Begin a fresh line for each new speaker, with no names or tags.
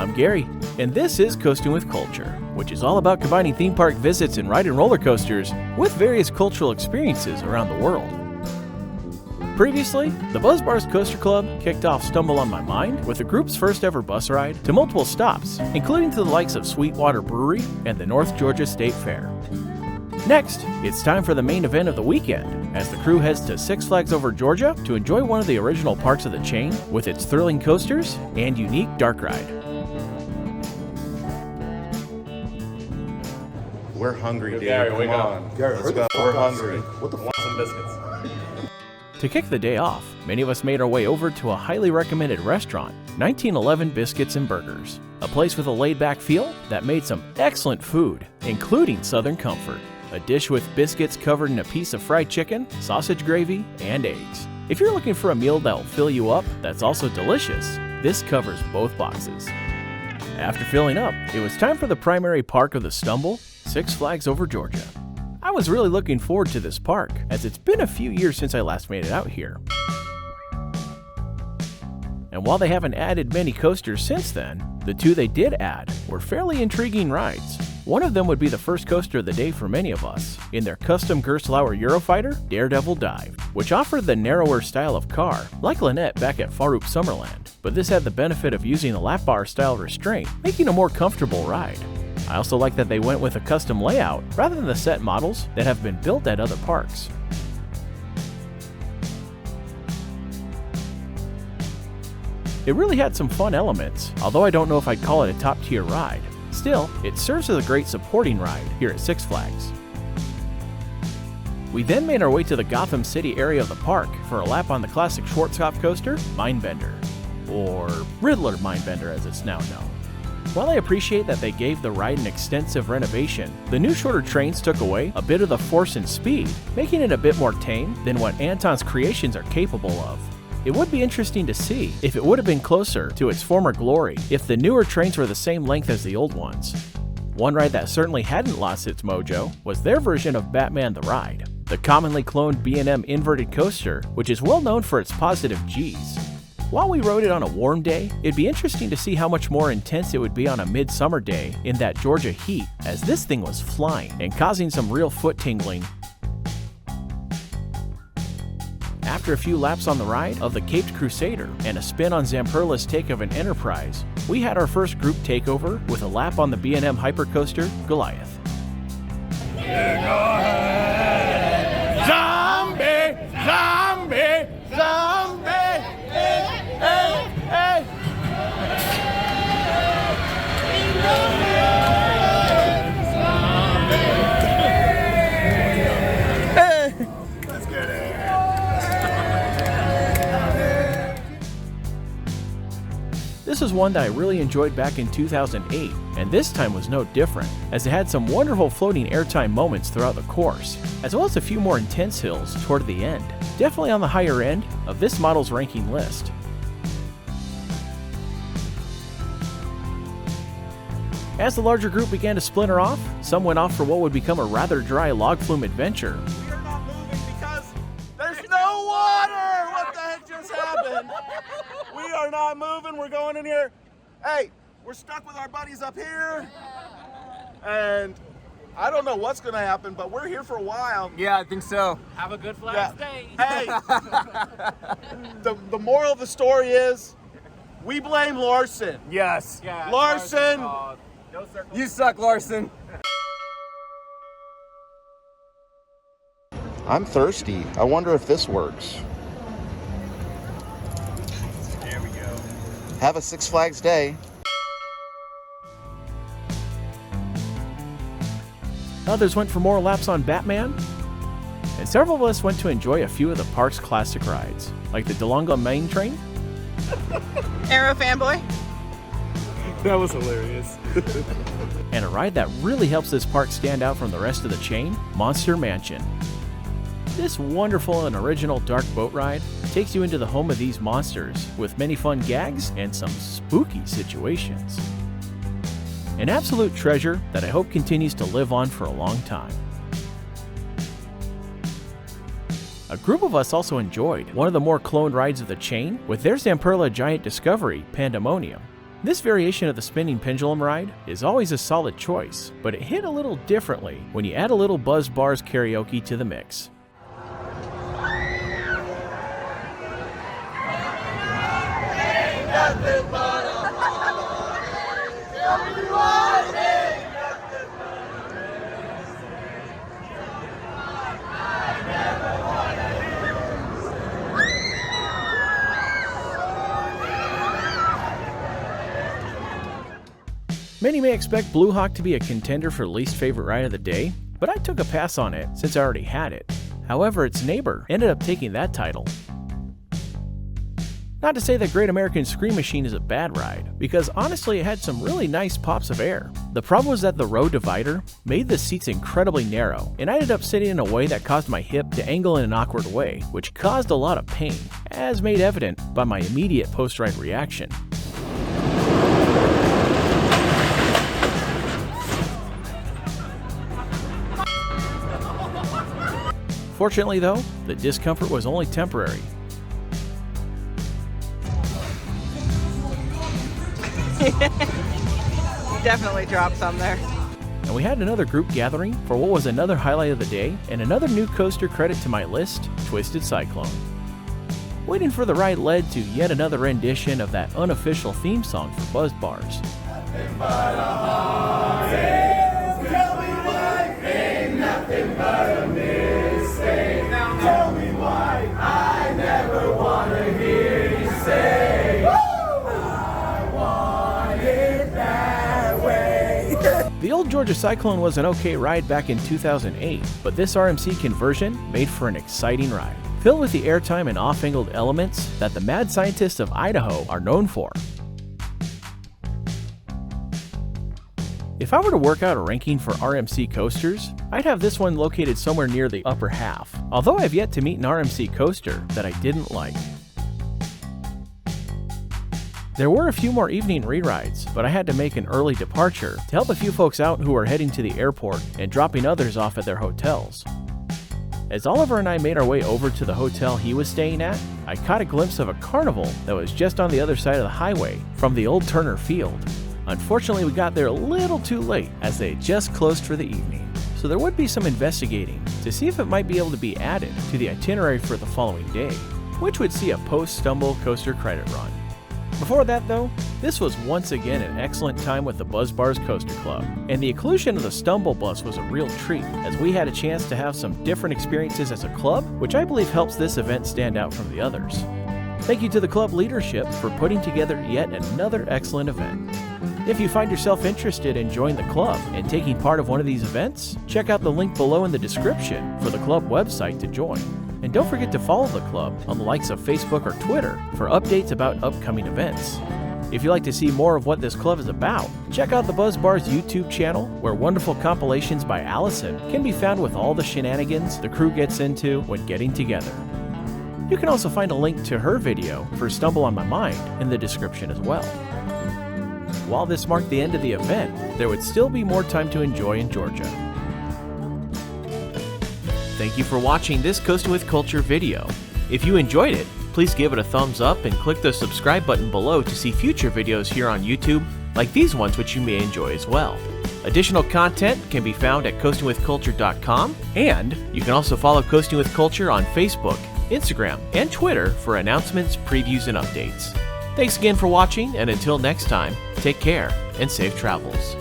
I'm Gary, and this is Coasting with Culture, which is all about combining theme park visits and ride and roller coasters with various cultural experiences around the world. Previously, the Buzz Bars Coaster Club kicked off Stumble on My Mind with the group's first ever bus ride to multiple stops, including to the likes of Sweetwater Brewery and the North Georgia State Fair. Next, it's time for the main event of the weekend, as the crew heads to Six Flags Over Georgia to enjoy one of the original parks of the chain with its thrilling coasters and unique dark ride.
We're hungry, dude.
Gary,
Come
wake
on.
up.
Gary, let's go. We're hungry.
What the fuck? Some biscuits.
To kick the day off, many of us made our way over to a highly recommended restaurant, 1911 Biscuits and Burgers, a place with a laid-back feel that made some excellent food, including Southern comfort. A dish with biscuits covered in a piece of fried chicken, sausage gravy, and eggs. If you're looking for a meal that will fill you up that's also delicious, this covers both boxes. After filling up, it was time for the primary park of the Stumble, Six Flags Over Georgia. I was really looking forward to this park, as it's been a few years since I last made it out here. And while they haven't added many coasters since then, the two they did add were fairly intriguing rides. One of them would be the first coaster of the day for many of us, in their custom Gerstlauer Eurofighter Daredevil Dive, which offered the narrower style of car, like Lynette back at Farup Summerland, but this had the benefit of using the lap bar style restraint, making a more comfortable ride. I also like that they went with a custom layout rather than the set models that have been built at other parks. It really had some fun elements, although I don't know if I'd call it a top-tier ride. Still, it serves as a great supporting ride here at Six Flags. We then made our way to the Gotham City area of the park for a lap on the classic Schwarzkopf coaster, Mindbender, or Riddler Mindbender as it's now known. While I appreciate that they gave the ride an extensive renovation, the new shorter trains took away a bit of the force and speed, making it a bit more tame than what Anton's creations are capable of. It would be interesting to see if it would have been closer to its former glory if the newer trains were the same length as the old ones. One ride that certainly hadn't lost its mojo was their version of Batman the Ride, the commonly cloned B&M inverted coaster, which is well known for its positive G's. While we rode it on a warm day, it'd be interesting to see how much more intense it would be on a midsummer day in that Georgia heat, as this thing was flying and causing some real foot tingling. After a few laps on the ride of the Caped Crusader and a spin on Zamperla's take of an Enterprise, we had our first group takeover with a lap on the B&M hypercoaster Goliath.
Zombie! Zombie! Zombie! Hey! Hey! Hey! Let's get it.
This is one that I really enjoyed back in 2008, and this time was no different, as it had some wonderful floating airtime moments throughout the course, as well as a few more intense hills toward the end, definitely on the higher end of this model's ranking list. As the larger group began to splinter off, some went off for what would become a rather dry log flume adventure.
We are not moving because there's no water! What the heck just happened? We are not moving. We're going in here. Hey, we're stuck with our buddies up here. And I don't know what's going to happen, but we're here for a while.
Yeah, I think so.
Have a good Flags Day.
Hey, the moral of the story is we blame Larson.
Yes.
Yeah,
Larson.
no circle.
You suck, Larson.
I'm thirsty. I wonder if this works.
There we go.
Have a Six Flags day.
Others went for more laps on Batman, and several of us went to enjoy a few of the park's classic rides, like the DeLonga Main Train,
Aero fanboy.
That was hilarious.
and a ride that really helps this park stand out from the rest of the chain, Monster Mansion. This wonderful and original dark boat ride takes you into the home of these monsters with many fun gags and some spooky situations. An absolute treasure that I hope continues to live on for a long time. A group of us also enjoyed one of the more cloned rides of the chain with their Zamperla Giant Discovery, Pandemonium. This variation of the spinning pendulum ride is always a solid choice, but it hit a little differently when you add a little Buzz Bars karaoke to the mix. Many may expect Blue Hawk to be a contender for least favorite ride of the day, but I took a pass on it since I already had it. However, its neighbor ended up taking that title. Not to say that Great American Scream Machine is a bad ride, because honestly it had some really nice pops of air. The problem was that the road divider made the seats incredibly narrow, and I ended up sitting in a way that caused my hip to angle in an awkward way, which caused a lot of pain, as made evident by my immediate post-ride reaction. Fortunately though, the discomfort was only temporary.
Definitely dropped some there.
And we had another group gathering for what was another highlight of the day, and another new coaster credit to my list, Twisted Cyclone. Waiting for the ride led to yet another rendition of that unofficial theme song for Buzz Bars. The old Georgia Cyclone was an okay ride back in 2008, but this RMC conversion made for an exciting ride, filled with the airtime and off-angled elements that the mad scientists of Idaho are known for. If I were to work out a ranking for RMC coasters, I'd have this one located somewhere near the upper half, although I've yet to meet an RMC coaster that I didn't like. There were a few more evening re-rides, but I had to make an early departure to help a few folks out who were heading to the airport and dropping others off at their hotels. As Oliver and I made our way over to the hotel he was staying at, I caught a glimpse of a carnival that was just on the other side of the highway from the old Turner Field. Unfortunately, we got there a little too late as they had just closed for the evening, so there would be some investigating to see if it might be able to be added to the itinerary for the following day, which would see a post-Stumble coaster credit run. Before that though, this was once again an excellent time with the Buzz Bars Coaster Club, and the inclusion of the Stumble Bus was a real treat as we had a chance to have some different experiences as a club, which I believe helps this event stand out from the others. Thank you to the club leadership for putting together yet another excellent event. If you find yourself interested in joining the club and taking part of one of these events, check out the link below in the description for the club website to join. And don't forget to follow the club on the likes of Facebook or Twitter for updates about upcoming events. If you'd like to see more of what this club is about, check out the Buzz Bars YouTube channel, where wonderful compilations by Allison can be found with all the shenanigans the crew gets into when getting together. You can also find a link to her video for Stumble on My Mind in the description as well. While this marked the end of the event, there would still be more time to enjoy in Georgia. Thank you for watching this Coastin' with Culture video. If you enjoyed it, please give it a thumbs up and click the subscribe button below to see future videos here on YouTube, like these ones which you may enjoy as well. Additional content can be found at coastingwithculture.com, and you can also follow Coasting with Culture on Facebook, Instagram, and Twitter for announcements, previews, and updates. Thanks again for watching, and until next time, take care and safe travels.